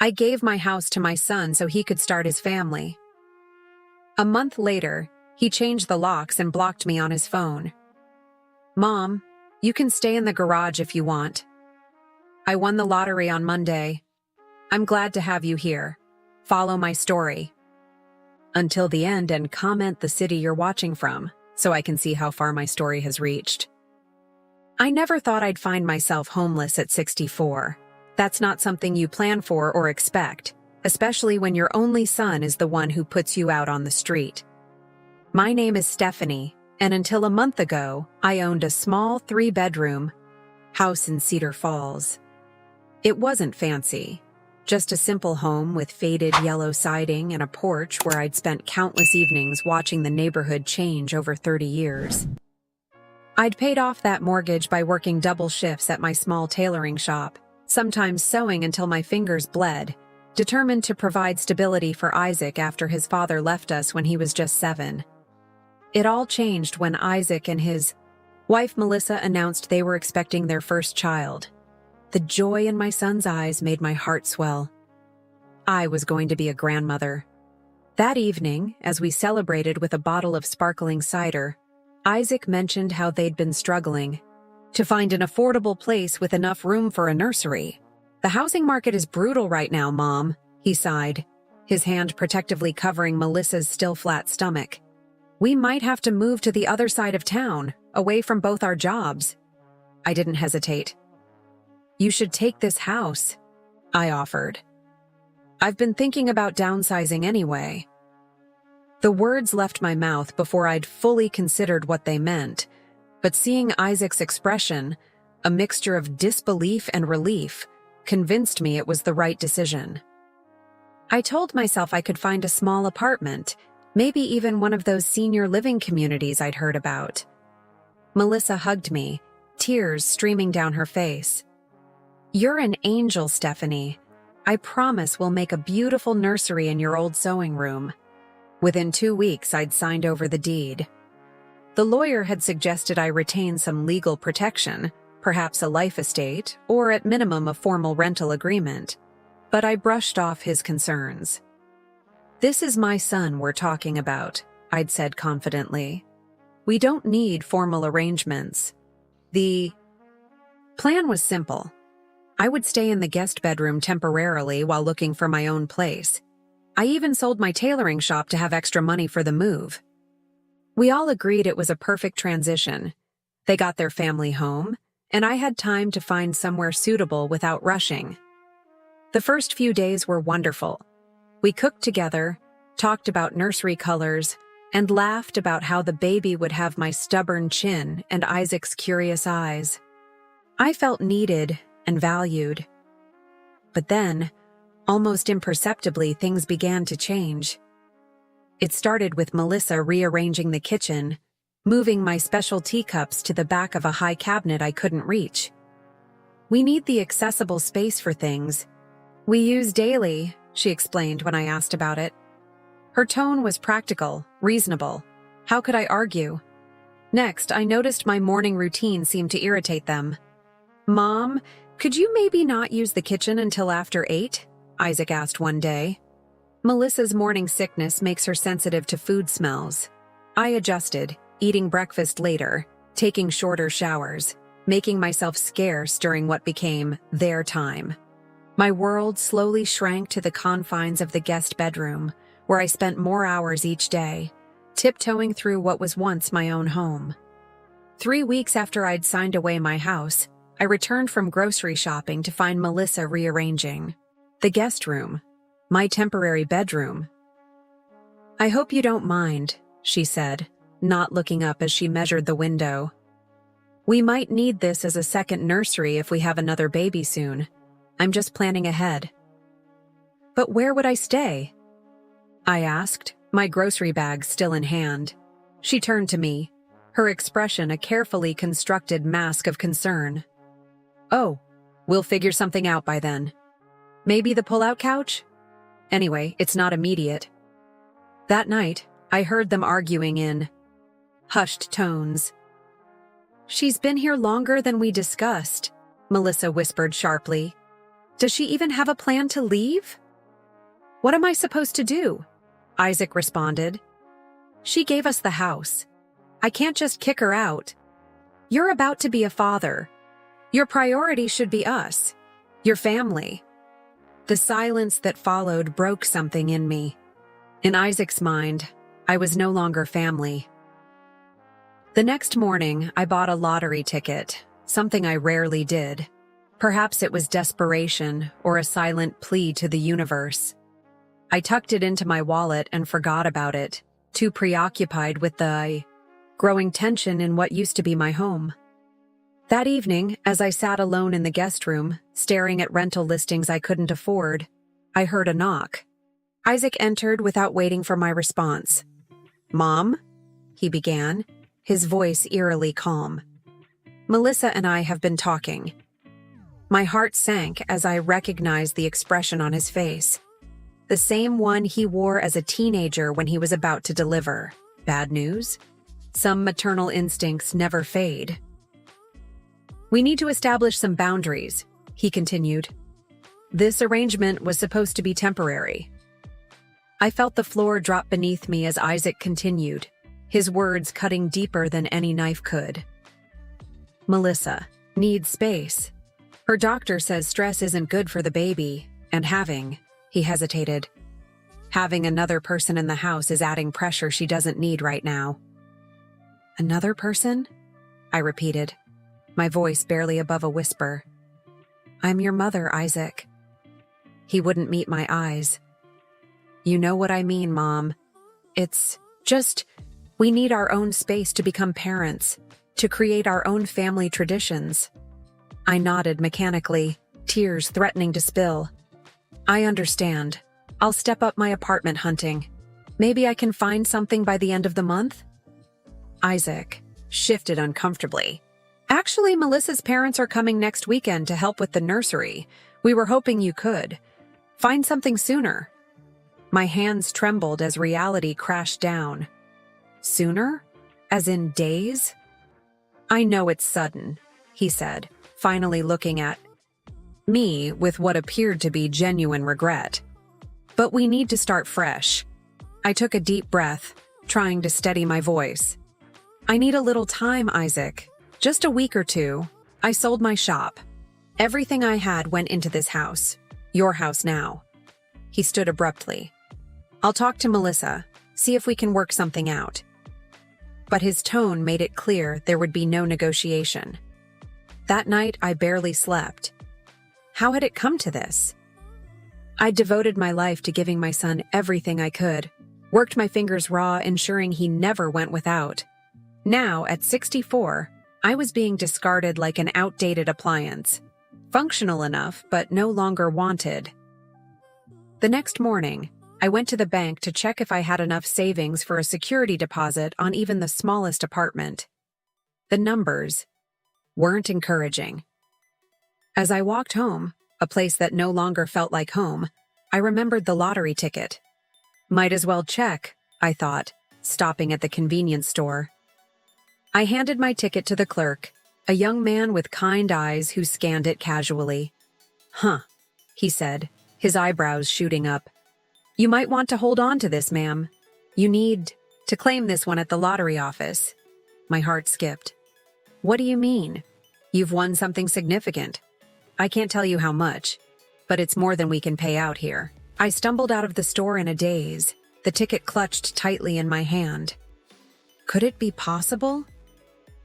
I gave my house to my son so he could start his family. A month later, he changed the locks and blocked me on his phone. Mom, you can stay in the garage if you want. I won the lottery on Monday. I'm glad to have you here. Follow my story until the end and comment the city you're watching from so I can see how far my story has reached. I never thought I'd find myself homeless at 64. That's not something you plan for or expect, especially when your only son is the one who puts you out on the street. My name is Stephanie, and until a month ago, I owned a small 3-bedroom house in Cedar Falls. It wasn't fancy, just a simple home with faded yellow siding and a porch where I'd spent countless evenings watching the neighborhood change over 30 years. I'd paid off that mortgage by working double shifts at my small tailoring shop, sometimes sewing until my fingers bled, determined to provide stability for Isaac after his father left us when he was just 7. It all changed when Isaac and his wife Melissa announced they were expecting their first child. The joy in my son's eyes made my heart swell. I was going to be a grandmother. That evening, as we celebrated with a bottle of sparkling cider, Isaac mentioned how they'd been struggling to find an affordable place with enough room for a nursery. The housing market is brutal right now, Mom, he sighed, his hand protectively covering Melissa's still flat stomach. We might have to move to the other side of town, away from both our jobs. I didn't hesitate. You should take this house, I offered. I've been thinking about downsizing anyway. The words left my mouth before I'd fully considered what they meant, but seeing Isaac's expression, a mixture of disbelief and relief, convinced me it was the right decision. I told myself I could find a small apartment, maybe even one of those senior living communities I'd heard about. Melissa hugged me, tears streaming down her face. You're an angel, Stephanie. I promise we'll make a beautiful nursery in your old sewing room. Within 2 weeks, I'd signed over the deed. The lawyer had suggested I retain some legal protection, perhaps a life estate, or at minimum a formal rental agreement, but I brushed off his concerns. This is my son we're talking about, I'd said confidently. We don't need formal arrangements. The plan was simple. I would stay in the guest bedroom temporarily while looking for my own place. I even sold my tailoring shop to have extra money for the move. We all agreed it was a perfect transition. They got their family home, and I had time to find somewhere suitable without rushing. The first few days were wonderful. We cooked together, talked about nursery colors, and laughed about how the baby would have my stubborn chin and Isaac's curious eyes. I felt needed and valued. But then, almost imperceptibly, things began to change. It started with Melissa rearranging the kitchen, moving my special teacups to the back of a high cabinet I couldn't reach. We need the accessible space for things we use daily, she explained when I asked about it. Her tone was practical, reasonable. How could I argue? Next, I noticed my morning routine seemed to irritate them. Mom, could you maybe not use the kitchen until after 8? Isaac asked one day. Melissa's morning sickness makes her sensitive to food smells. I adjusted, eating breakfast later, taking shorter showers, making myself scarce during what became their time. My world slowly shrank to the confines of the guest bedroom, where I spent more hours each day, tiptoeing through what was once my own home. 3 weeks after I'd signed away my house, I returned from grocery shopping to find Melissa rearranging the guest room, my temporary bedroom. I hope you don't mind, she said, not looking up as she measured the window. We might need this as a second nursery if we have another baby soon. I'm just planning ahead. But where would I stay? I asked, my grocery bag still in hand. She turned to me, her expression a carefully constructed mask of concern. Oh, we'll figure something out by then. Maybe the pull-out couch? Anyway, it's not immediate. That night, I heard them arguing in hushed tones. She's been here longer than we discussed, Melissa whispered sharply. Does she even have a plan to leave? What am I supposed to do? Isaac responded. She gave us the house. I can't just kick her out. You're about to be a father. Your priority should be us, your family. The silence that followed broke something in me. In Isaac's mind, I was no longer family. The next morning, I bought a lottery ticket, something I rarely did. Perhaps it was desperation or a silent plea to the universe. I tucked it into my wallet and forgot about it, too preoccupied with the growing tension in what used to be my home. That evening, as I sat alone in the guest room, staring at rental listings I couldn't afford, I heard a knock. Isaac entered without waiting for my response. "Mom?" he began, his voice eerily calm. "Melissa and I have been talking." My heart sank as I recognized the expression on his face. The same one he wore as a teenager when he was about to deliver. Bad news? Some maternal instincts never fade. "We need to establish some boundaries," he continued. "This arrangement was supposed to be temporary." I felt the floor drop beneath me as Isaac continued, his words cutting deeper than any knife could. "Melissa needs space. Her doctor says stress isn't good for the baby, and he hesitated. "Having another person in the house is adding pressure she doesn't need right now." "Another person?" I repeated, my voice barely above a whisper. "I'm your mother, Isaac." He wouldn't meet my eyes. "You know what I mean, Mom. It's just, we need our own space to become parents, to create our own family traditions." I nodded mechanically, tears threatening to spill. "I understand. I'll step up my apartment hunting. Maybe I can find something by the end of the month?" Isaac shifted uncomfortably. "Actually, Melissa's parents are coming next weekend to help with the nursery. We were hoping you could find something sooner." My hands trembled as reality crashed down. "Sooner? As in days?" "I know it's sudden," he said, finally looking at me with what appeared to be genuine regret. "But we need to start fresh." I took a deep breath, trying to steady my voice. "I need a little time, Isaac. Just a week or two. I sold my shop. Everything I had went into this house. Your house now." He stood abruptly. "I'll talk to Melissa, see if we can work something out." But his tone made it clear there would be no negotiation. That night, I barely slept. How had it come to this? I'd devoted my life to giving my son everything I could, worked my fingers raw, ensuring he never went without. Now, at 64, I was being discarded like an outdated appliance. Functional enough, but no longer wanted. The next morning, I went to the bank to check if I had enough savings for a security deposit on even the smallest apartment. The numbers weren't encouraging. As I walked home, a place that no longer felt like home, I remembered the lottery ticket. Might as well check, I thought, stopping at the convenience store. I handed my ticket to the clerk, a young man with kind eyes who scanned it casually. "Huh," he said, his eyebrows shooting up. "You might want to hold on to this, ma'am. You need to claim this one at the lottery office." My heart skipped. "What do you mean? You've won something significant." "I can't tell you how much, but it's more than we can pay out here." I stumbled out of the store in a daze, the ticket clutched tightly in my hand. Could it be possible?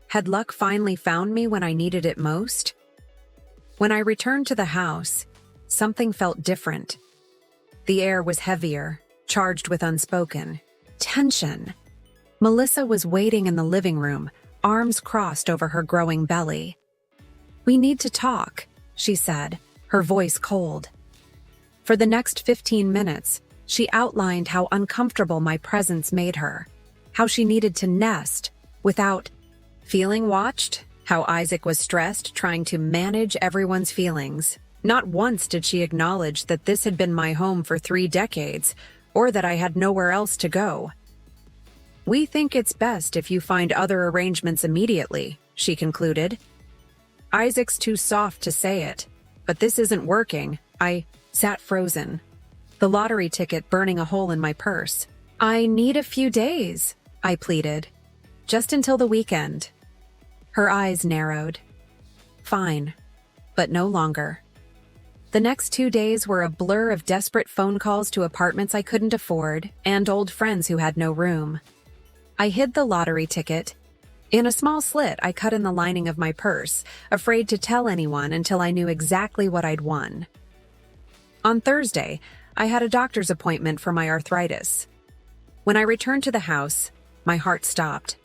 Had luck finally found me when I needed it most? When I returned to the house, something felt different. The air was heavier, charged with unspoken tension. Melissa was waiting in the living room, arms crossed over her growing belly. "We need to talk," she said, her voice cold. For the next 15 minutes, she outlined how uncomfortable my presence made her, how she needed to nest without feeling watched, how Isaac was stressed trying to manage everyone's feelings. Not once did she acknowledge that this had been my home for 3 decades, or that I had nowhere else to go. "We think it's best if you find other arrangements immediately," she concluded. "Isaac's too soft to say it. but this isn't working. I sat frozen, the lottery ticket burning a hole in my purse. I need a few days, I pleaded. Just until the weekend. Her eyes narrowed. Fine, but no longer. The next 2 days were a blur of desperate phone calls to apartments I couldn't afford and old friends who had no room. I hid the lottery ticket. In a small slit I cut in the lining of my purse, afraid to tell anyone until I knew exactly what I'd won. On Thursday, I had a doctor's appointment for my arthritis. When I returned to the house, my heart stopped.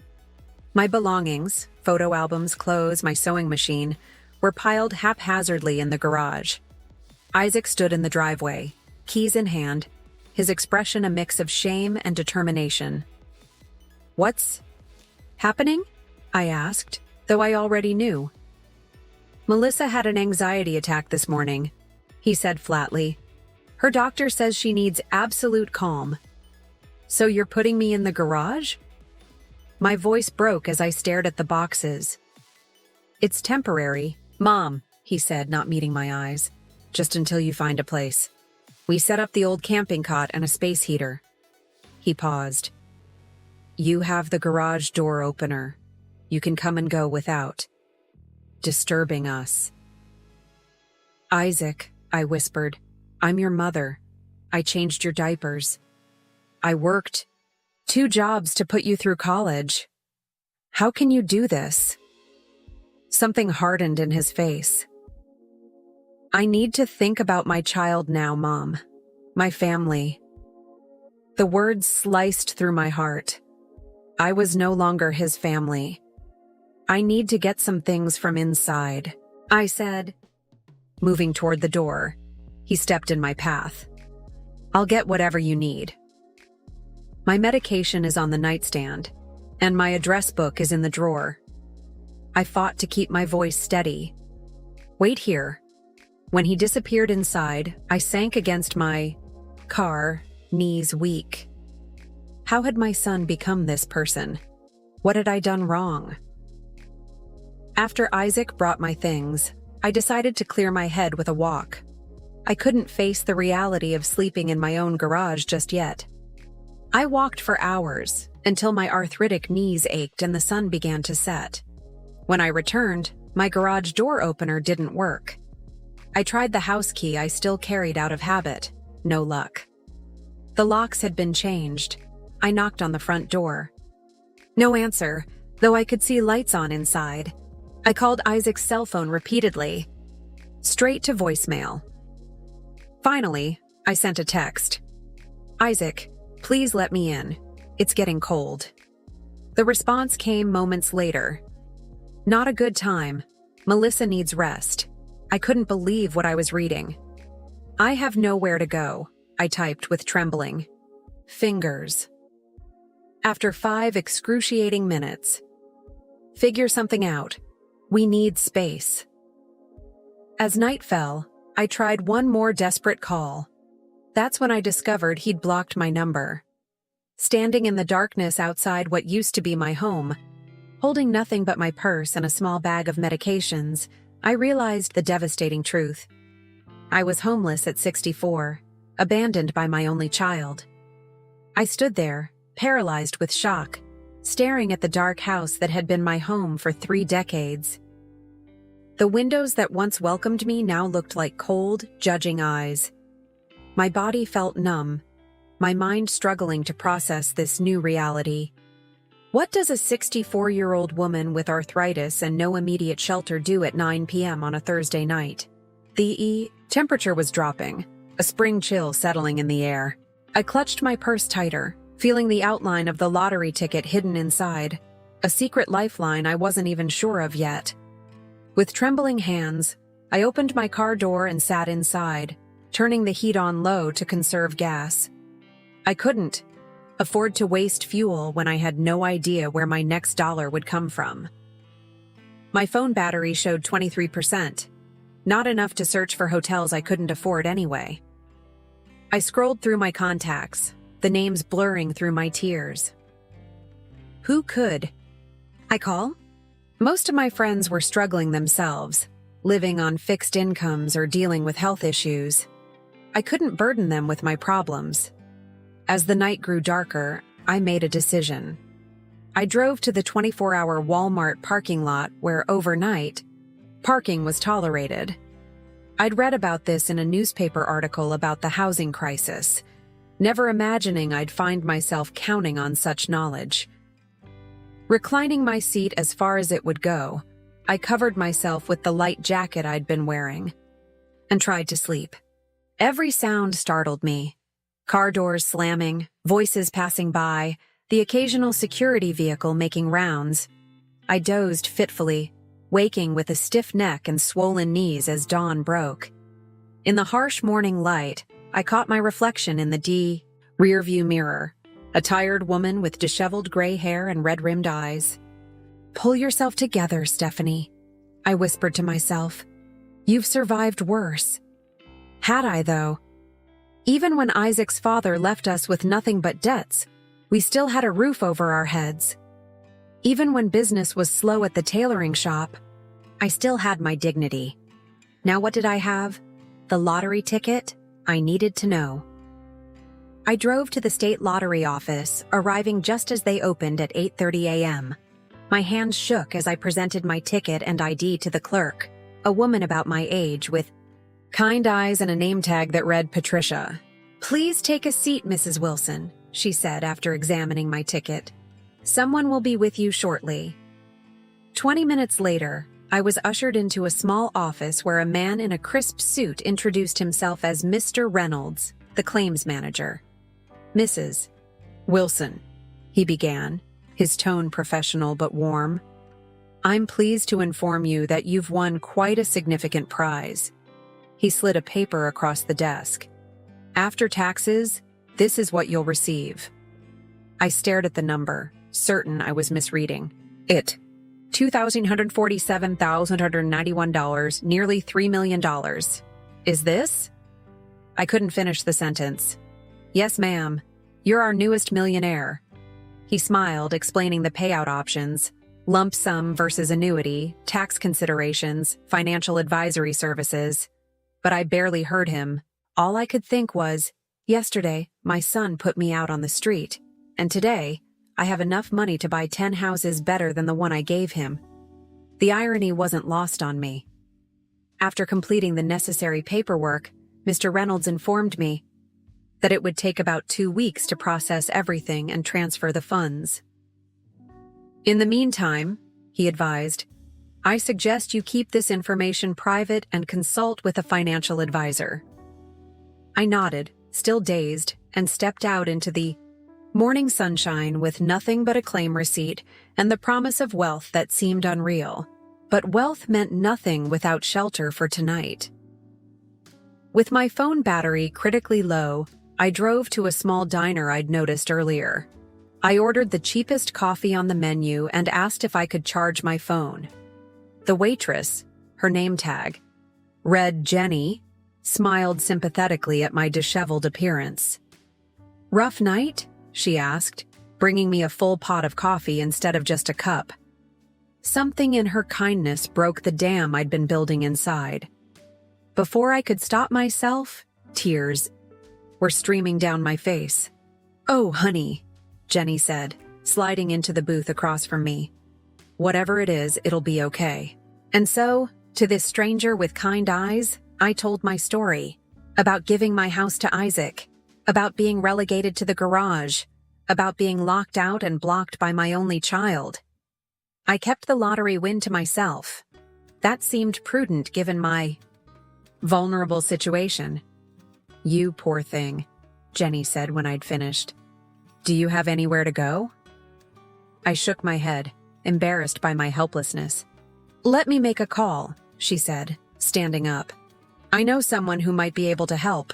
My belongings, photo albums, clothes, my sewing machine, were piled haphazardly in the garage. Isaac stood in the driveway, keys in hand, his expression a mix of shame and determination. "What's happening?" I asked, though I already knew. "Melissa had an anxiety attack this morning," he said flatly. "Her doctor says she needs absolute calm." "So you're putting me in the garage?" My voice broke as I stared at the boxes. "It's temporary, Mom," he said, not meeting my eyes. "Just until you find a place. We set up the old camping cot and a space heater." He paused. "You have the garage door opener. You can come and go without disturbing us." "Isaac," I whispered, "I'm your mother. I changed your diapers. I worked 2 jobs to put you through college. How can you do this?" Something hardened in his face. "I need to think about my child now, Mom. My family." The words sliced through my heart. I was no longer his family. "I need to get some things from inside," I said. Moving toward the door, he stepped in my path. "I'll get whatever you need. My medication is on the nightstand, and my address book is in the drawer." I fought to keep my voice steady. "Wait here." When he disappeared inside, I sank against my car, knees weak. How had my son become this person? What had I done wrong? After Isaac brought my things, I decided to clear my head with a walk. I couldn't face the reality of sleeping in my own garage just yet. I walked for hours, until my arthritic knees ached and the sun began to set. When I returned, my garage door opener didn't work. I tried the house key I still carried out of habit. No luck. The locks had been changed. I knocked on the front door. No answer, though I could see lights on inside. I called Isaac's cell phone repeatedly. Straight to voicemail. Finally, I sent a text. "Isaac, please let me in. It's getting cold." The response came moments later. "Not a good time. Melissa needs rest." I couldn't believe what I was reading. "I have nowhere to go," I typed with trembling fingers. After 5 excruciating minutes. "Figure something out. We need space." As night fell, I tried one more desperate call. That's when I discovered he'd blocked my number. Standing in the darkness outside what used to be my home, holding nothing but my purse and a small bag of medications, I realized the devastating truth. I was homeless at 64, abandoned by my only child. I stood there, paralyzed with shock, staring at the dark house that had been my home for 3 decades. The windows that once welcomed me now looked like cold, judging eyes. My body felt numb, my mind struggling to process this new reality. What does a 64-year-old woman with arthritis and no immediate shelter do at 9 p.m. on a Thursday night? The temperature was dropping, a spring chill settling in the air. I clutched my purse tighter, feeling the outline of the lottery ticket hidden inside, a secret lifeline I wasn't even sure of yet. With trembling hands, I opened my car door and sat inside, turning the heat on low to conserve gas. I couldn't afford to waste fuel when I had no idea where my next dollar would come from. My phone battery showed 23%, not enough to search for hotels I couldn't afford anyway. I scrolled through my contacts, the names blurring through my tears. Who could I call? Most of my friends were struggling themselves, living on fixed incomes or dealing with health issues. I couldn't burden them with my problems. As the night grew darker, I made a decision. I drove to the 24-hour Walmart parking lot where overnight, parking was tolerated. I'd read about this in a newspaper article about the housing crisis, never imagining I'd find myself counting on such knowledge. Reclining my seat as far as it would go, I covered myself with the light jacket I'd been wearing and tried to sleep. Every sound startled me. Car doors slamming, voices passing by, the occasional security vehicle making rounds. I dozed fitfully, waking with a stiff neck and swollen knees as dawn broke. In the harsh morning light, I caught my reflection in the rearview mirror, a tired woman with disheveled gray hair and red-rimmed eyes. "Pull yourself together, Stephanie," I whispered to myself. "You've survived worse." Had I, though? Even when Isaac's father left us with nothing but debts, we still had a roof over our heads. Even when business was slow at the tailoring shop, I still had my dignity. Now what did I have? The lottery ticket? I needed to know. I drove to the state lottery office, arriving just as they opened at 8:30 a.m. My hands shook as I presented my ticket and ID to the clerk, a woman about my age with kind eyes and a name tag that read Patricia. "Please take a seat, Mrs. Wilson," she said after examining my ticket. "Someone will be with you shortly." 20 minutes later, I was ushered into a small office where a man in a crisp suit introduced himself as Mr. Reynolds, the claims manager. "Mrs. Wilson," he began, his tone professional but warm. "I'm pleased to inform you that you've won quite a significant prize." He slid a paper across the desk. "After taxes, this is what you'll receive." I stared at the number, certain I was misreading. $2,147,191, nearly $3 million. "Is this?" I couldn't finish the sentence. "Yes, ma'am. You're our newest millionaire." He smiled, explaining the payout options: lump sum versus annuity, tax considerations, financial advisory services. But I barely heard him. All I could think was, yesterday, my son put me out on the street, and today, I have enough money to buy 10 houses better than the one I gave him. The irony wasn't lost on me. After completing the necessary paperwork, Mr. Reynolds informed me that it would take about 2 weeks to process everything and transfer the funds. "In the meantime," he advised, "I suggest you keep this information private and consult with a financial advisor." I nodded, still dazed, and stepped out into the morning sunshine with nothing but a claim receipt and the promise of wealth that seemed unreal. But wealth meant nothing without shelter for tonight. With my phone battery critically low, I drove to a small diner I'd noticed earlier. I ordered the cheapest coffee on the menu and asked if I could charge my phone. The waitress, her name tag, read Jenny, smiled sympathetically at my disheveled appearance. "Rough night?" she asked, bringing me a full pot of coffee instead of just a cup. Something in her kindness broke the dam I'd been building inside. Before I could stop myself, tears were streaming down my face. "Oh, honey," Jenny said, sliding into the booth across from me. "Whatever it is, it'll be okay." And so, to this stranger with kind eyes, I told my story. About giving my house to Isaac. About being relegated to the garage. About being locked out and blocked by my only child. I kept the lottery win to myself. That seemed prudent given my vulnerable situation. "You poor thing," Jenny said when I'd finished. "Do you have anywhere to go?" I shook my head, embarrassed by my helplessness. "Let me make a call," she said, standing up. "I know someone who might be able to help."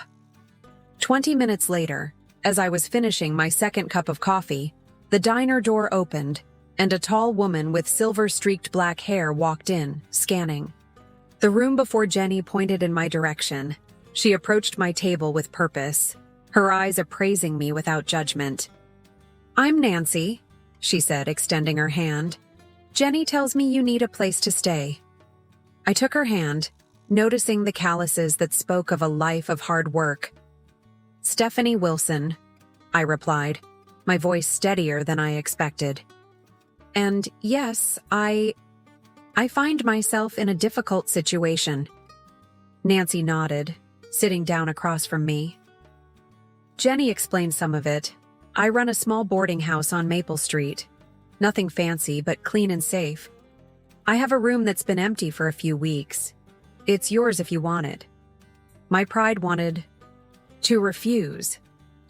20 minutes later, as I was finishing my second cup of coffee, the diner door opened, and a tall woman with silver-streaked black hair walked in, scanning the room before Jenny pointed in my direction. She approached my table with purpose, her eyes appraising me without judgment. "I'm Nancy," she said, extending her hand. "Jenny tells me you need a place to stay." I took her hand, noticing the calluses that spoke of a life of hard work. "Stephanie Wilson," I replied, my voice steadier than I expected. "And yes, I find myself in a difficult situation." Nancy nodded, sitting down across from me. "Jenny explained some of it. I run a small boarding house on Maple Street. Nothing fancy, but clean and safe. I have a room that's been empty for a few weeks. It's yours if you want it." My pride wanted to refuse,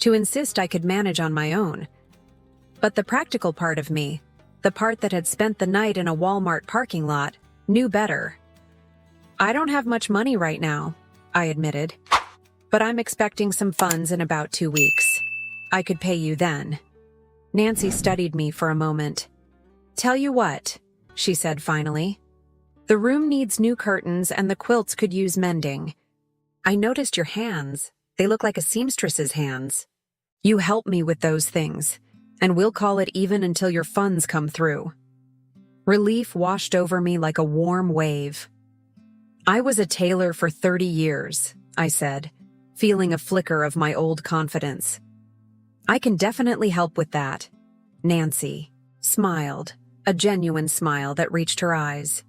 to insist I could manage on my own. But the practical part of me, the part that had spent the night in a Walmart parking lot, knew better. "I don't have much money right now," I admitted, "but I'm expecting some funds in about 2 weeks. I could pay you then." Nancy studied me for a moment. "Tell you what," she said finally. "The room needs new curtains and the quilts could use mending. I noticed your hands. They look like a seamstress's hands. You help me with those things, and we'll call it even until your funds come through." Relief washed over me like a warm wave. "I was a tailor for 30 years, I said, feeling a flicker of my old confidence. "I can definitely help with that." Nancy smiled, a genuine smile that reached her eyes.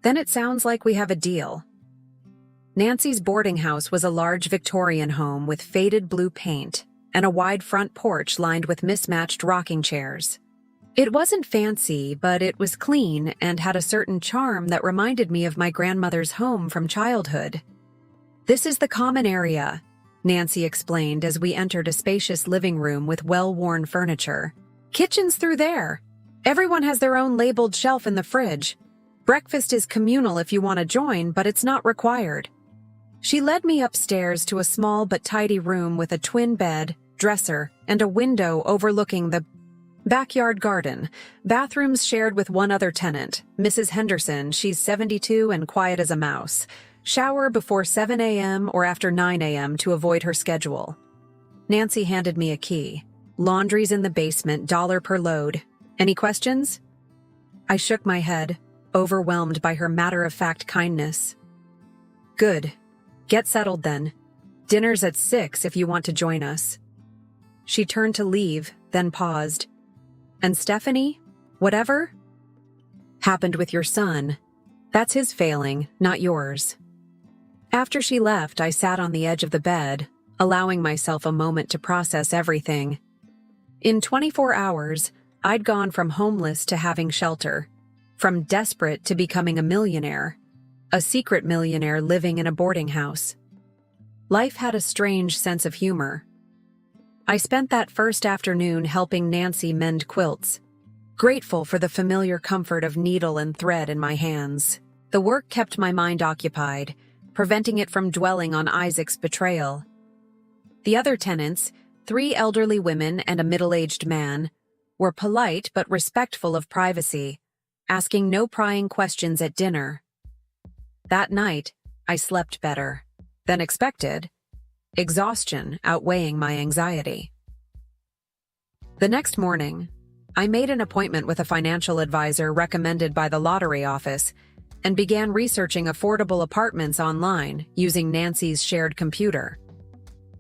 "Then it sounds like we have a deal." Nancy's boarding house was a large Victorian home with faded blue paint and a wide front porch lined with mismatched rocking chairs. It wasn't fancy, but it was clean and had a certain charm that reminded me of my grandmother's home from childhood. "This is the common area," Nancy explained as we entered a spacious living room with well-worn furniture. "Kitchen's through there. Everyone has their own labeled shelf in the fridge. Breakfast is communal if you want to join, but it's not required." She led me upstairs to a small but tidy room with a twin bed, dresser, and a window overlooking the backyard garden. Bathrooms shared with one other tenant, Mrs. Henderson. She's 72 and quiet as a mouse. Shower before 7 a.m. or after 9 a.m. to avoid her schedule. Nancy handed me a key. "Laundry's in the basement, $1 per load. Any questions?" I shook my head, overwhelmed by her matter-of-fact kindness. "Good. Get settled then. Dinner's at 6 if you want to join us." She turned to leave, then paused. "And Stephanie? Whatever happened with your son? That's his failing, not yours." After she left, I sat on the edge of the bed, allowing myself a moment to process everything. In 24 hours, I'd gone from homeless to having shelter, from desperate to becoming a millionaire, a secret millionaire living in a boarding house. Life had a strange sense of humor. I spent that first afternoon helping Nancy mend quilts, grateful for the familiar comfort of needle and thread in my hands. The work kept my mind occupied, preventing it from dwelling on Isaac's betrayal. The other tenants, 3 elderly women and a middle-aged man, were polite but respectful of privacy, asking no prying questions at dinner. That night, I slept better than expected, exhaustion outweighing my anxiety. The next morning, I made an appointment with a financial advisor recommended by the lottery office and began researching affordable apartments online using Nancy's shared computer.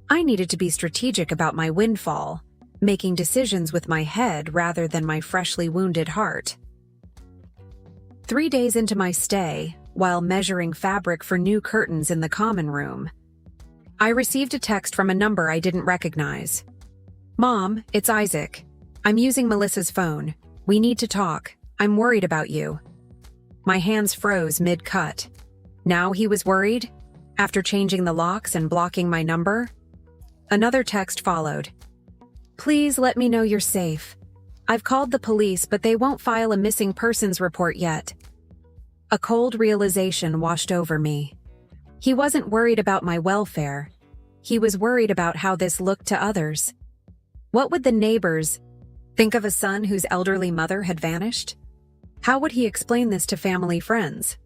I needed to be strategic about my windfall, making decisions with my head rather than my freshly wounded heart. 3 days into my stay, while measuring fabric for new curtains in the common room, I received a text from a number I didn't recognize. "Mom, it's Isaac. I'm using Melissa's phone. We need to talk. I'm worried about you." My hands froze mid-cut. Now he was worried? After changing the locks and blocking my number? Another text followed. "Please let me know you're safe. I've called the police, but they won't file a missing persons report yet." A cold realization washed over me. He wasn't worried about my welfare. He was worried about how this looked to others. What would the neighbors think of a son whose elderly mother had vanished? How would he explain this to family friends?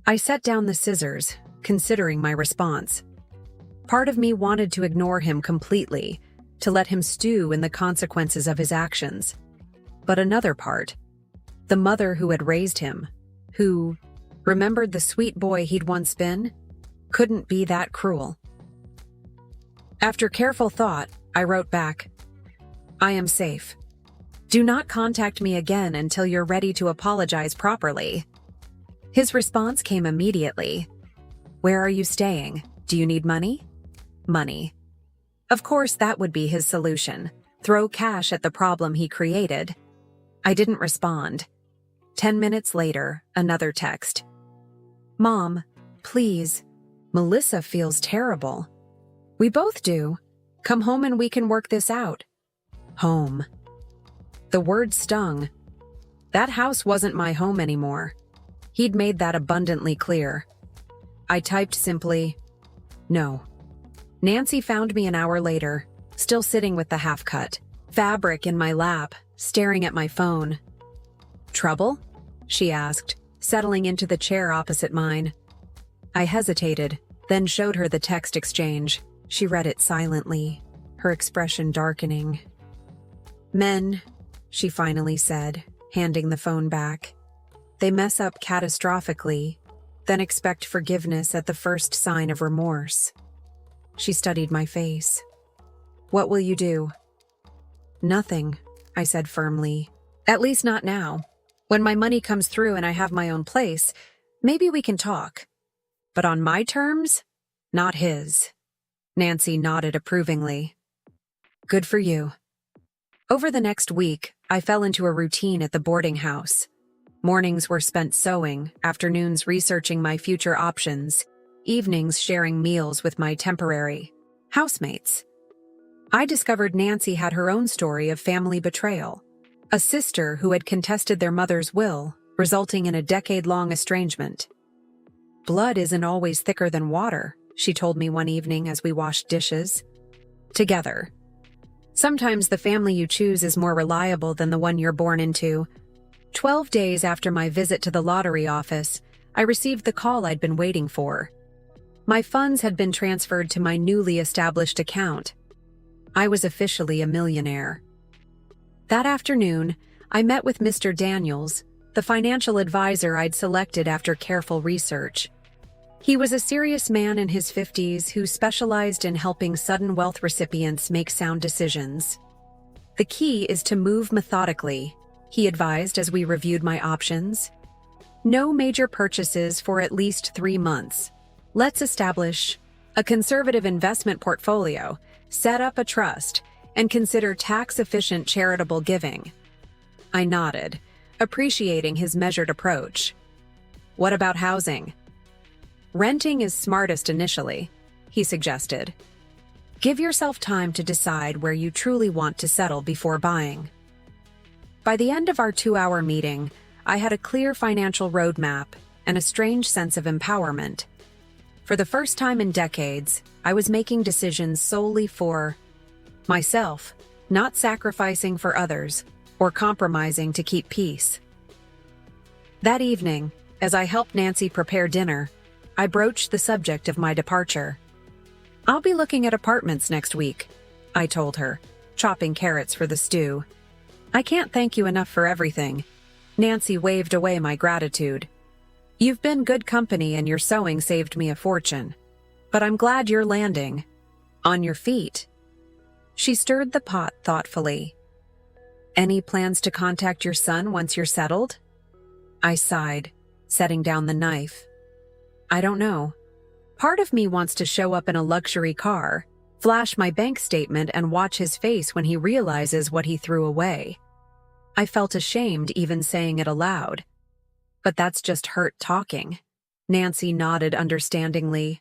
I set down the scissors, considering my response. Part of me wanted to ignore him completely, to let him stew in the consequences of his actions. But another part, the mother who had raised him, who Remembered the sweet boy he'd once been? Couldn't be that cruel. After careful thought, I wrote back, I am safe. Do not contact me again until you're ready to apologize properly. His response came immediately. Where are you staying? Do you need money? Money. Of course, that would be his solution. Throw cash at the problem he created. I didn't respond. 10 minutes later, another text. Mom, please. Melissa feels terrible. We both do. Come home and we can work this out. Home. The word stung. That house wasn't my home anymore. He'd made that abundantly clear. I typed simply, no. Nancy found me an hour later, still sitting with the half-cut fabric in my lap, staring at my phone. Trouble? She asked, settling into the chair opposite mine. I hesitated, then showed her the text exchange. She read it silently, her expression darkening. Men, she finally said, handing the phone back. They mess up catastrophically, then expect forgiveness at the first sign of remorse. She studied my face. What will you do? Nothing, I said firmly. At least not now. When my money comes through and I have my own place, maybe we can talk. But on my terms, not his. Nancy nodded approvingly. Good for you. Over the next week, I fell into a routine at the boarding house. Mornings were spent sewing, afternoons researching my future options, evenings sharing meals with my temporary housemates. I discovered Nancy had her own story of family betrayal. A sister who had contested their mother's will, resulting in a decade-long estrangement. Blood isn't always thicker than water, she told me one evening as we washed dishes. Together. Sometimes the family you choose is more reliable than the one you're born into. 12 days after my visit to the lottery office, I received the call I'd been waiting for. My funds had been transferred to my newly established account. I was officially a millionaire. That afternoon, I met with Mr. Daniels, the financial advisor I'd selected after careful research. He was a serious man in his 50s who specialized in helping sudden wealth recipients make sound decisions. The key is to move methodically, he advised as we reviewed my options. No major purchases for at least 3 months. Let's establish a conservative investment portfolio, set up a trust, and consider tax-efficient charitable giving. I nodded, appreciating his measured approach. What about housing? Renting is smartest initially, he suggested. Give yourself time to decide where you truly want to settle before buying. By the end of our 2-hour meeting, I had a clear financial roadmap and a strange sense of empowerment. For the first time in decades, I was making decisions solely for myself, not sacrificing for others or compromising to keep peace. That evening, as I helped Nancy prepare dinner, I broached the subject of my departure. I'll be looking at apartments next week, I told her, chopping carrots for the stew. I can't thank you enough for everything. Nancy waved away my gratitude. You've been good company and your sewing saved me a fortune. But I'm glad you're landing. On your feet. She stirred the pot thoughtfully. Any plans to contact your son once you're settled? I sighed, setting down the knife. I don't know. Part of me wants to show up in a luxury car, flash my bank statement and watch his face when he realizes what he threw away. I felt ashamed even saying it aloud. But that's just hurt talking. Nancy nodded understandingly.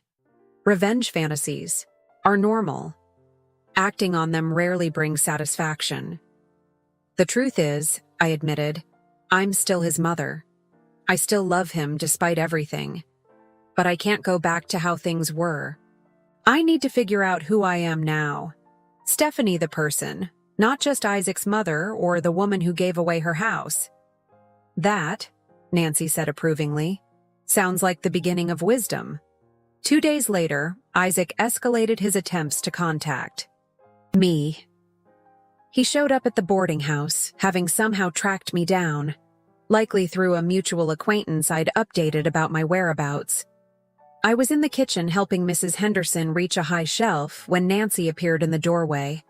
Revenge fantasies are normal. Acting on them rarely brings satisfaction. The truth is, I admitted, I'm still his mother. I still love him despite everything. But I can't go back to how things were. I need to figure out who I am now. Stephanie the person, not just Isaac's mother or the woman who gave away her house. That, Nancy said approvingly, sounds like the beginning of wisdom. 2 days later, Isaac escalated his attempts to contact me. He showed up at the boarding house, having somehow tracked me down. Likely through a mutual acquaintance I'd updated about my whereabouts. I was in the kitchen helping Mrs. Henderson reach a high shelf when Nancy appeared in the doorway,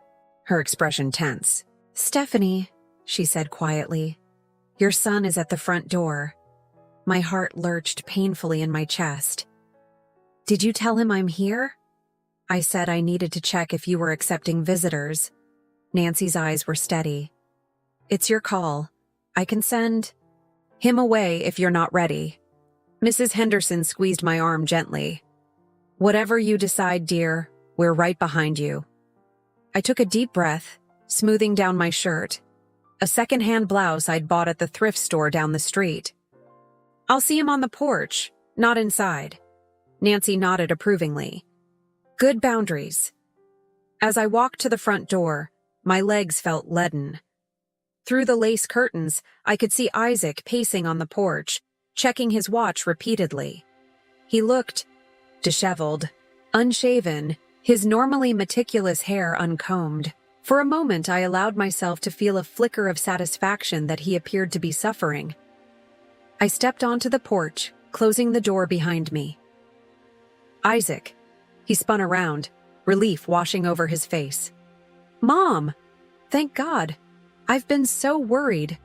her expression tense. "Stephanie," she said quietly, "your son is at the front door." My heart lurched painfully in my chest. "Did you tell him I'm here?" I said I needed to check if you were accepting visitors. Nancy's eyes were steady. "It's your call. I can send him away if you're not ready." Mrs. Henderson squeezed my arm gently. "Whatever you decide, dear, we're right behind you." I took a deep breath, smoothing down my shirt, a second-hand blouse I'd bought at the thrift store down the street. "I'll see him on the porch, not inside." Nancy nodded approvingly. "Good boundaries." As I walked to the front door, my legs felt leaden. Through the lace curtains, I could see Isaac pacing on the porch, checking his watch repeatedly. He looked disheveled, unshaven, his normally meticulous hair uncombed. For a moment, I allowed myself to feel a flicker of satisfaction that he appeared to be suffering. I stepped onto the porch, closing the door behind me. "Isaac." He spun around, relief washing over his face. "Mom! Thank God. I've been so worried."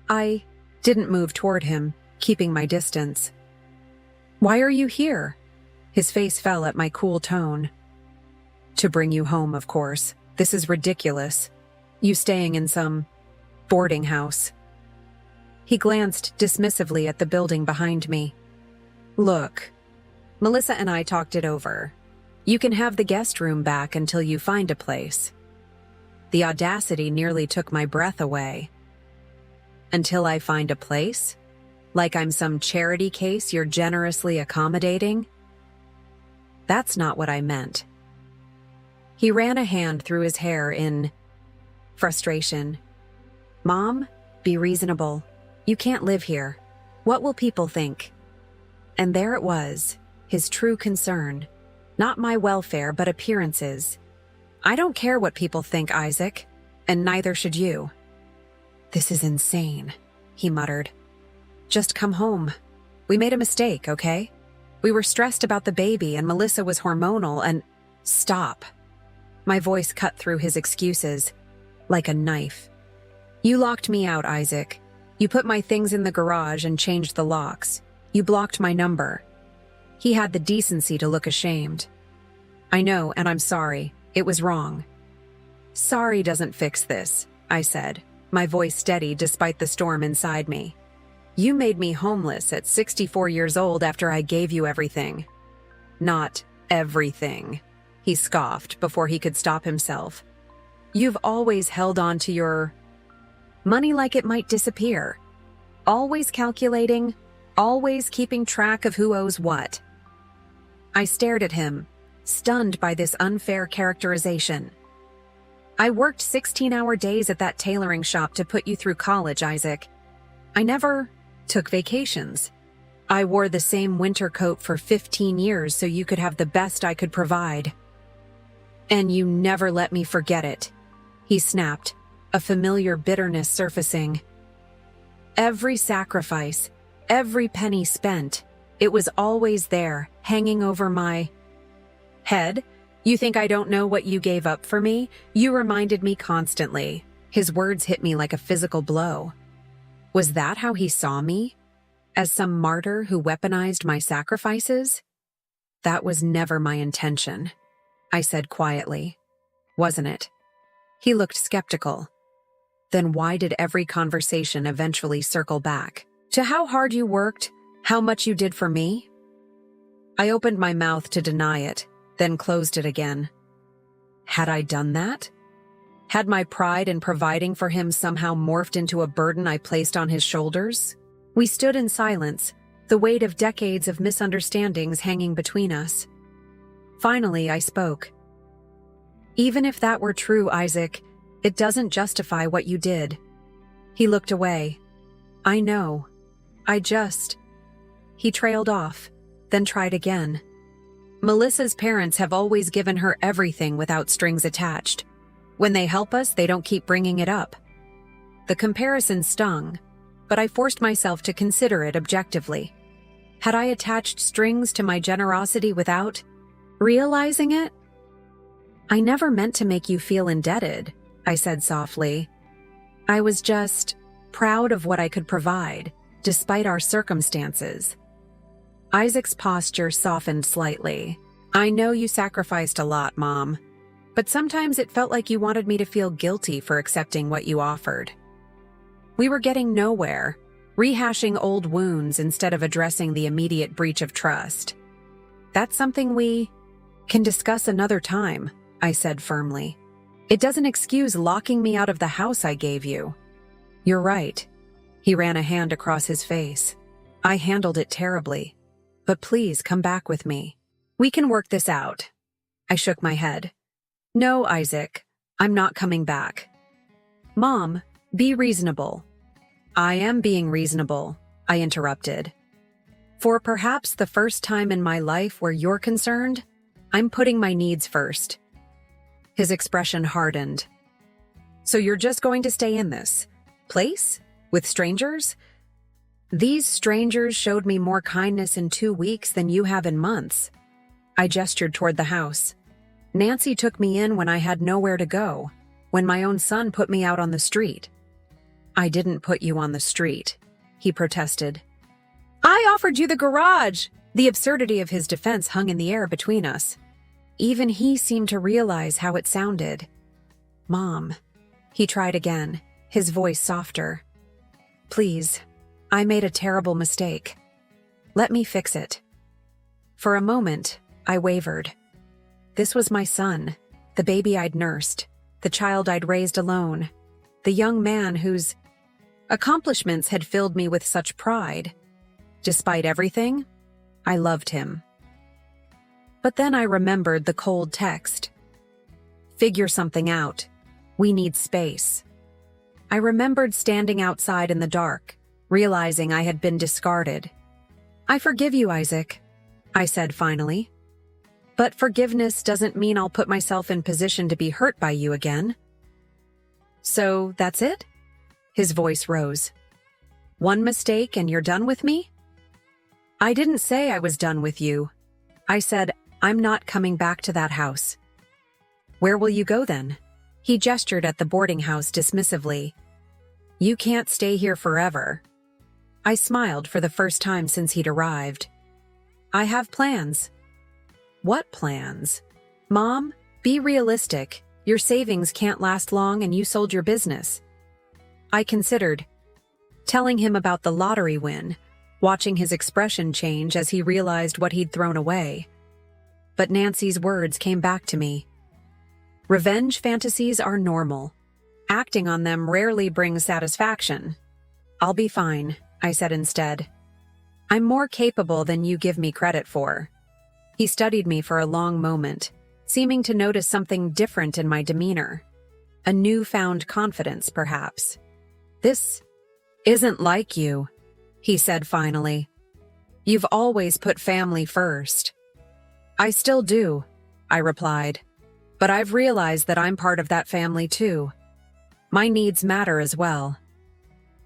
I didn't move toward him, keeping my distance. "Why are you here?" His face fell at my cool tone. "To bring you home, of course. This is ridiculous. You staying in some boarding house." He glanced dismissively at the building behind me. "Look, Melissa and I talked it over. You can have the guest room back until you find a place." The audacity nearly took my breath away. "Until I find a place? Like I'm some charity case you're generously accommodating?" "That's not what I meant." He ran a hand through his hair in frustration. "Mom, be reasonable. You can't live here. What will people think?" And there it was, his true concern. Not my welfare, but appearances. "I don't care what people think, Isaac, and neither should you." "This is insane," he muttered. "Just come home. We made a mistake, okay? We were stressed about the baby and Melissa was hormonal and—" "Stop." My voice cut through his excuses, like a knife. "You locked me out, Isaac. You put my things in the garage and changed the locks. You blocked my number." He had the decency to look ashamed. "I know, and I'm sorry. It was wrong." "Sorry doesn't fix this," I said, my voice steady despite the storm inside me. "You made me homeless at 64 years old after I gave you everything." "Not everything," he scoffed before he could stop himself. "You've always held on to your money like it might disappear. Always calculating, always keeping track of who owes what." I stared at him, stunned by this unfair characterization. "I worked 16-hour days at that tailoring shop to put you through college, Isaac. I never took vacations. I wore the same winter coat for 15 years so you could have the best I could provide. And you never let me forget it," he snapped, a familiar bitterness surfacing. "Every sacrifice, every penny spent, it was always there, hanging over my head. You think I don't know what you gave up for me? You reminded me constantly." His words hit me like a physical blow. Was that how he saw me? As some martyr who weaponized my sacrifices? "That was never my intention," I said quietly. "Wasn't it?" He looked skeptical. Then why did every conversation eventually circle back to how hard you worked, how much you did for me? I opened my mouth to deny it, then closed it again. Had I done that? Had my pride in providing for him somehow morphed into a burden I placed on his shoulders? We stood in silence, the weight of decades of misunderstandings hanging between us. Finally, I spoke. "Even if that were true, Isaac, it doesn't justify what you did." He looked away. "I know. He trailed off, then tried again. "Melissa's parents have always given her everything without strings attached. When they help us, they don't keep bringing it up." The comparison stung. but I forced myself to consider it objectively. Had I attached strings to my generosity without realizing it? I never meant to make you feel indebted, I said softly. I was just proud of what I could provide, despite our circumstances. Isaac's posture softened slightly. I know you sacrificed a lot, Mom, but sometimes it felt like you wanted me to feel guilty for accepting what you offered. We were getting nowhere, rehashing old wounds instead of addressing the immediate breach of trust. That's something we can discuss another time, I said firmly. It doesn't excuse locking me out of the house I gave you. You're right. He ran a hand across his face. I handled it terribly. But please come back with me. We can work this out. I shook my head. No, Isaac, I'm not coming back. Mom, be reasonable. I am being reasonable, I interrupted. For perhaps the first time in my life where you're concerned, I'm putting my needs first. His expression hardened. So you're just going to stay in this place? With strangers? These strangers showed me more kindness in 2 weeks than you have in months. I gestured toward the house. Nancy took me in when I had nowhere to go, when my own son put me out on the street. I didn't put you on the street, he protested. I offered you the garage. The absurdity of his defense hung in the air between us. Even he seemed to realize how it sounded. Mom, he tried again, his voice softer. Please, I made a terrible mistake. Let me fix it. For a moment, I wavered. This was my son, the baby I'd nursed, the child I'd raised alone, the young man whose accomplishments had filled me with such pride. Despite everything, I loved him. But then I remembered the cold text. Figure something out. We need space. I remembered standing outside in the dark, realizing I had been discarded. I forgive you, Isaac, I said finally. But forgiveness doesn't mean I'll put myself in position to be hurt by you again. So that's it? His voice rose. One mistake and you're done with me? I didn't say I was done with you. I said, I'm not coming back to that house. Where will you go then? He gestured at the boarding house dismissively. You can't stay here forever. I smiled for the first time since he'd arrived. I have plans. What plans? Mom, be realistic. Your savings can't last long and you sold your business. I considered telling him about the lottery win, watching his expression change as he realized what he'd thrown away. But Nancy's words came back to me. Revenge fantasies are normal. Acting on them rarely brings satisfaction. I'll be fine, I said instead. I'm more capable than you give me credit for. He studied me for a long moment, seeming to notice something different in my demeanor. A newfound confidence, perhaps. This isn't like you, he said finally. You've always put family first. I still do, I replied. But I've realized that I'm part of that family too. My needs matter as well.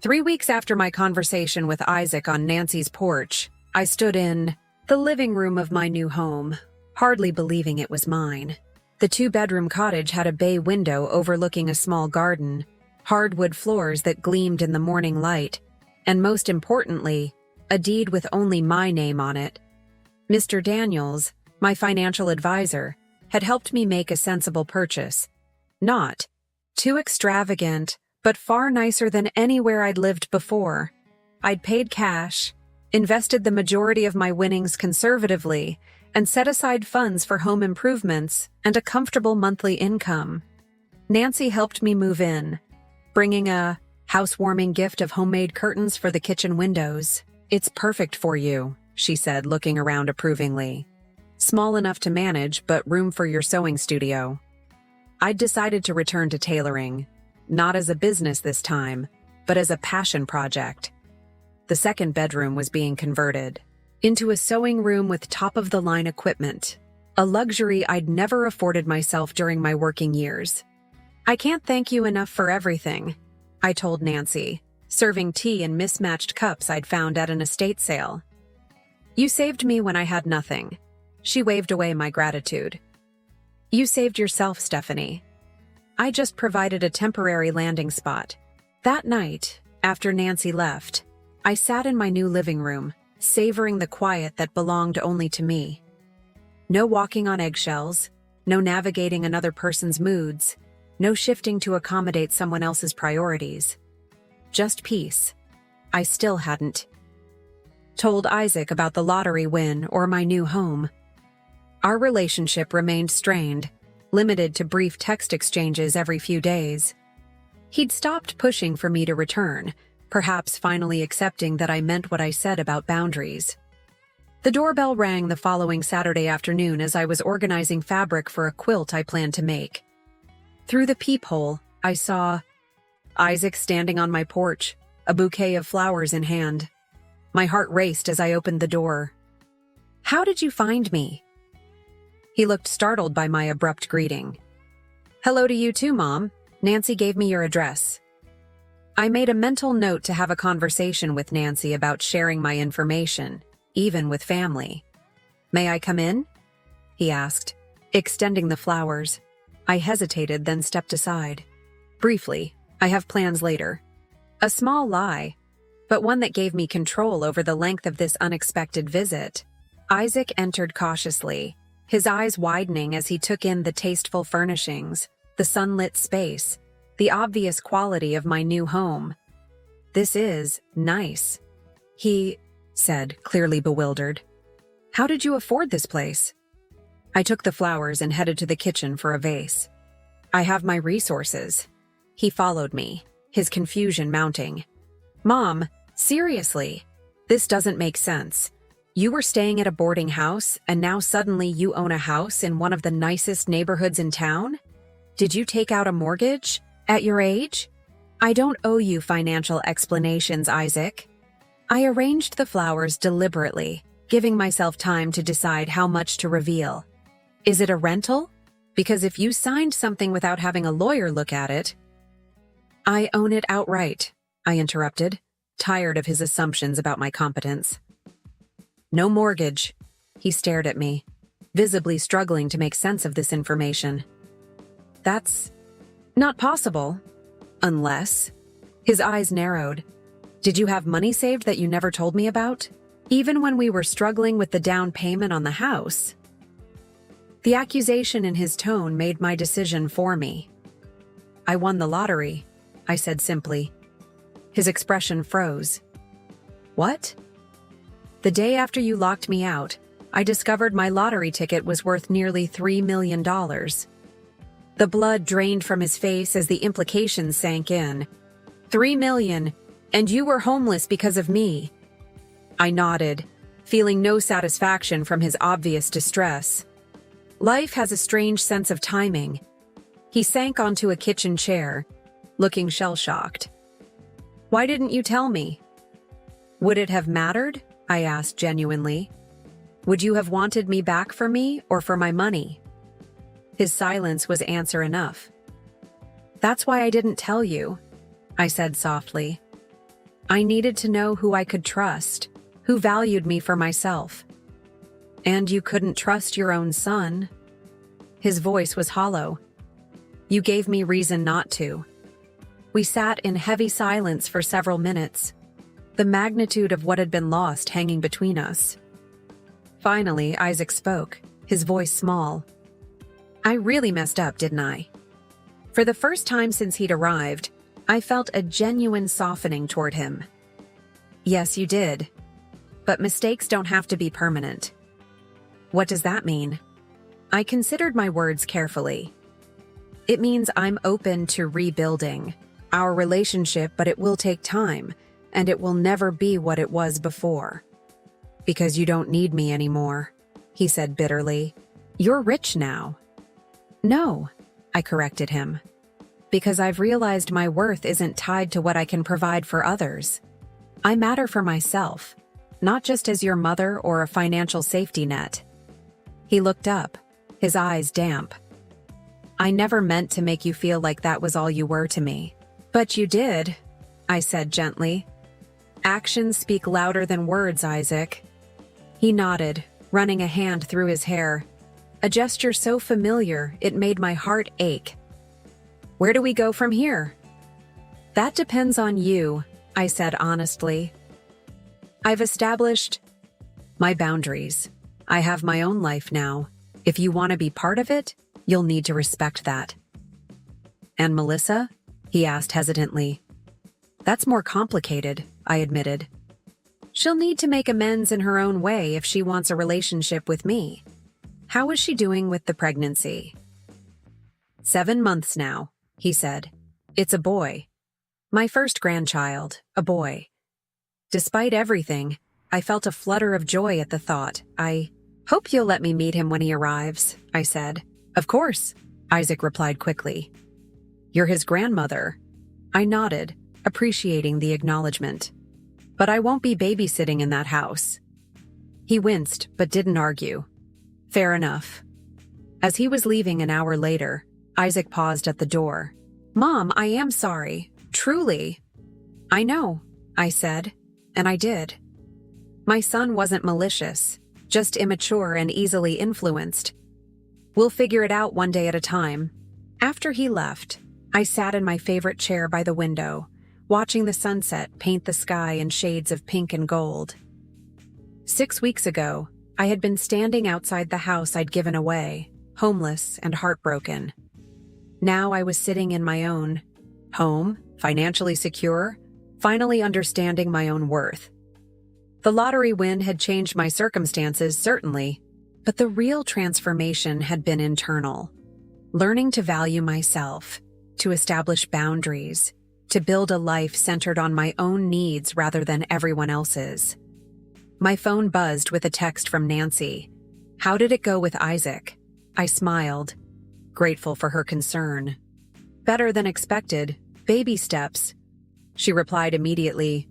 3 weeks after my conversation with Isaac on Nancy's porch, I stood in the living room of my new home, hardly believing it was mine. The 2-bedroom cottage had a bay window overlooking a small garden, hardwood floors that gleamed in the morning light, and most importantly, a deed with only my name on it. Mr. Daniels, my financial advisor, had helped me make a sensible purchase. Not too extravagant, but far nicer than anywhere I'd lived before. I'd paid cash, invested the majority of my winnings conservatively, and set aside funds for home improvements and a comfortable monthly income. Nancy helped me move in, bringing a housewarming gift of homemade curtains for the kitchen windows. It's perfect for you, she said, looking around approvingly. Small enough to manage, but room for your sewing studio. I'd decided to return to tailoring, not as a business this time, but as a passion project. The 2nd bedroom was being converted into a sewing room with top-of-the-line equipment, a luxury I'd never afforded myself during my working years. I can't thank you enough for everything, I told Nancy, serving tea in mismatched cups I'd found at an estate sale. "You saved me when I had nothing." She waved away my gratitude. "You saved yourself, Stephanie. I just provided a temporary landing spot." That night, after Nancy left, I sat in my new living room, savoring the quiet that belonged only to me. No walking on eggshells, no navigating another person's moods, no shifting to accommodate someone else's priorities. Just peace. I still hadn't told Isaac about the lottery win or my new home. Our relationship remained strained, limited to brief text exchanges every few days. He'd stopped pushing for me to return, perhaps finally accepting that I meant what I said about boundaries. The doorbell rang the following Saturday afternoon as I was organizing fabric for a quilt I planned to make. Through the peephole, I saw Isaac standing on my porch, a bouquet of flowers in hand. My heart raced as I opened the door. "How did you find me?" He looked startled by my abrupt greeting. "Hello to you too, Mom. Nancy gave me your address." I made a mental note to have a conversation with Nancy about sharing my information, even with family. "May I come in?" he asked, extending the flowers. I hesitated, then stepped aside. "Briefly, I have plans later." A small lie, but one that gave me control over the length of this unexpected visit. Isaac entered cautiously, his eyes widening as he took in the tasteful furnishings, the sunlit space, the obvious quality of my new home. "This is nice," he said, clearly bewildered. "How did you afford this place?" I took the flowers and headed to the kitchen for a vase. "I have my resources." He followed me, his confusion mounting. "Mom, seriously, this doesn't make sense. You were staying at a boarding house, and now suddenly you own a house in one of the nicest neighborhoods in town? Did you take out a mortgage? At your age? I don't owe you financial explanations, Isaac." I arranged the flowers deliberately, giving myself time to decide how much to reveal. "Is it a rental? Because if you signed something without having a lawyer look at it—" "I own it outright," I interrupted, tired of his assumptions about my competence. "No mortgage." He stared at me, visibly struggling to make sense of this information. "That's not possible. Unless—" His eyes narrowed. "Did you have money saved that you never told me about? Even when we were struggling with the down payment on the house?" The accusation in his tone made my decision for me. "I won the lottery," I said simply. His expression froze. "What?" "The day after you locked me out, I discovered my lottery ticket was worth nearly $3 million. The blood drained from his face as the implications sank in. $3 million, and you were homeless because of me." I nodded, feeling no satisfaction from his obvious distress. Life has a strange sense of timing. He sank onto a kitchen chair, looking shell-shocked. "Why didn't you tell me?" "Would it have mattered?" I asked genuinely. "Would you have wanted me back for me or for my money?" His silence was answer enough. "That's why I didn't tell you," I said softly. "I needed to know who I could trust, who valued me for myself." "And you couldn't trust your own son?" His voice was hollow. "You gave me reason not to." We sat in heavy silence for several minutes, the magnitude of what had been lost hanging between us. Finally, Isaac spoke, his voice small. "I really messed up, didn't I?" For the first time since he'd arrived, I felt a genuine softening toward him. "Yes, you did. But mistakes don't have to be permanent." "What does that mean?" I considered my words carefully. "It means I'm open to rebuilding our relationship, but it will take time, and it will never be what it was before." "Because you don't need me anymore," he said bitterly. "You're rich now." "No," I corrected him. "Because I've realized my worth isn't tied to what I can provide for others. I matter for myself, not just as your mother or a financial safety net." He looked up, his eyes damp. "I never meant to make you feel like that was all you were to me. But you did." I said gently. Actions speak louder than words, Isaac. He nodded, running a hand through his hair. A gesture so familiar, it made my heart ache. Where do we go from here? That depends on you, I said honestly. I've established my boundaries. I have my own life now. If you want to be part of it, you'll need to respect that. And Melissa? He asked hesitantly. That's more complicated, I admitted. She'll need to make amends in her own way if she wants a relationship with me. How is she doing with the pregnancy? 7 months now, he said. It's a boy. My first grandchild, a boy. Despite everything, I felt a flutter of joy at the thought. I hope you'll let me meet him when he arrives, I said. Of course, Isaac replied quickly. You're his grandmother. I nodded, appreciating the acknowledgement. But I won't be babysitting in that house. He winced, but didn't argue. Fair enough. As he was leaving an hour later, Isaac paused at the door. Mom, I am sorry. Truly. I know, I said, and I did. My son wasn't malicious, just immature and easily influenced. We'll figure it out one day at a time. After he left, I sat in my favorite chair by the window, watching the sunset paint the sky in shades of pink and gold. 6 weeks ago, I had been standing outside the house I'd given away, homeless and heartbroken. Now I was sitting in my own home, financially secure, finally understanding my own worth. The lottery win had changed my circumstances, certainly, but the real transformation had been internal. Learning to value myself, to establish boundaries, to build a life centered on my own needs rather than everyone else's. My phone buzzed with a text from Nancy. How did it go with Isaac? I smiled, grateful for her concern. Better than expected, baby steps. She replied immediately.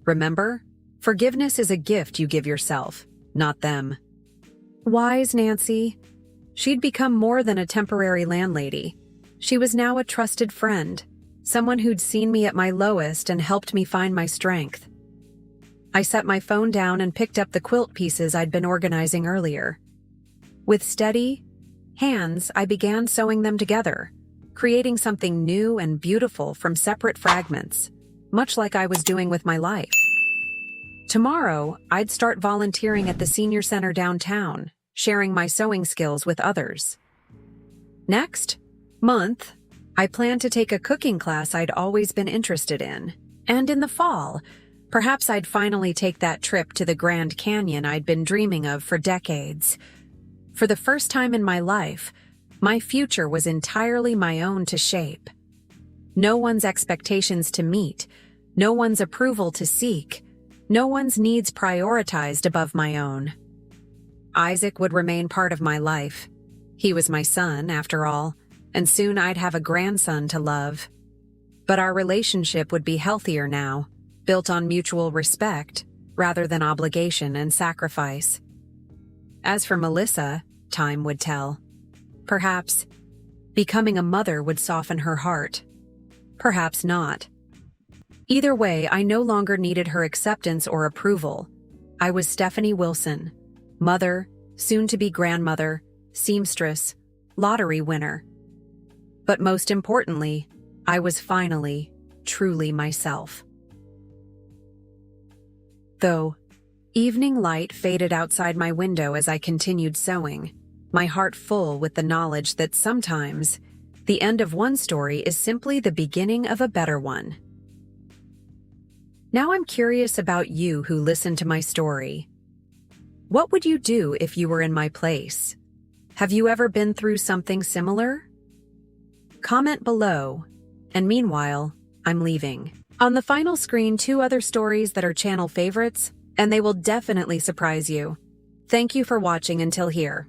Remember, forgiveness is a gift you give yourself, not them. Wise Nancy. She'd become more than a temporary landlady. She was now a trusted friend, someone who'd seen me at my lowest and helped me find my strength. I set my phone down and picked up the quilt pieces I'd been organizing earlier. With steady hands, I began sewing them together, creating something new and beautiful from separate fragments, much like I was doing with my life. Tomorrow, I'd start volunteering at the senior center downtown, sharing my sewing skills with others. Next month, I plan to take a cooking class I'd always been interested in. And in the fall, perhaps I'd finally take that trip to the Grand Canyon I'd been dreaming of for decades. For the first time in my life, my future was entirely my own to shape. No one's expectations to meet, no one's approval to seek, no one's needs prioritized above my own. Isaac would remain part of my life. He was my son, after all, and soon I'd have a grandson to love. But our relationship would be healthier now, built on mutual respect rather than obligation and sacrifice. As for Melissa, time would tell. Perhaps becoming a mother would soften her heart. Perhaps not. Either way, I no longer needed her acceptance or approval. I was Stephanie Wilson, mother, soon-to-be grandmother, seamstress, lottery winner. But most importantly, I was finally, truly myself. Though evening light faded outside my window as I continued sewing, my heart full with the knowledge that sometimes the end of one story is simply the beginning of a better one. Now I'm curious about you who listened to my story. What would you do if you were in my place? Have you ever been through something similar? Comment below. And meanwhile, I'm leaving. On the final screen, 2 other stories that are channel favorites, and they will definitely surprise you. Thank you for watching until here.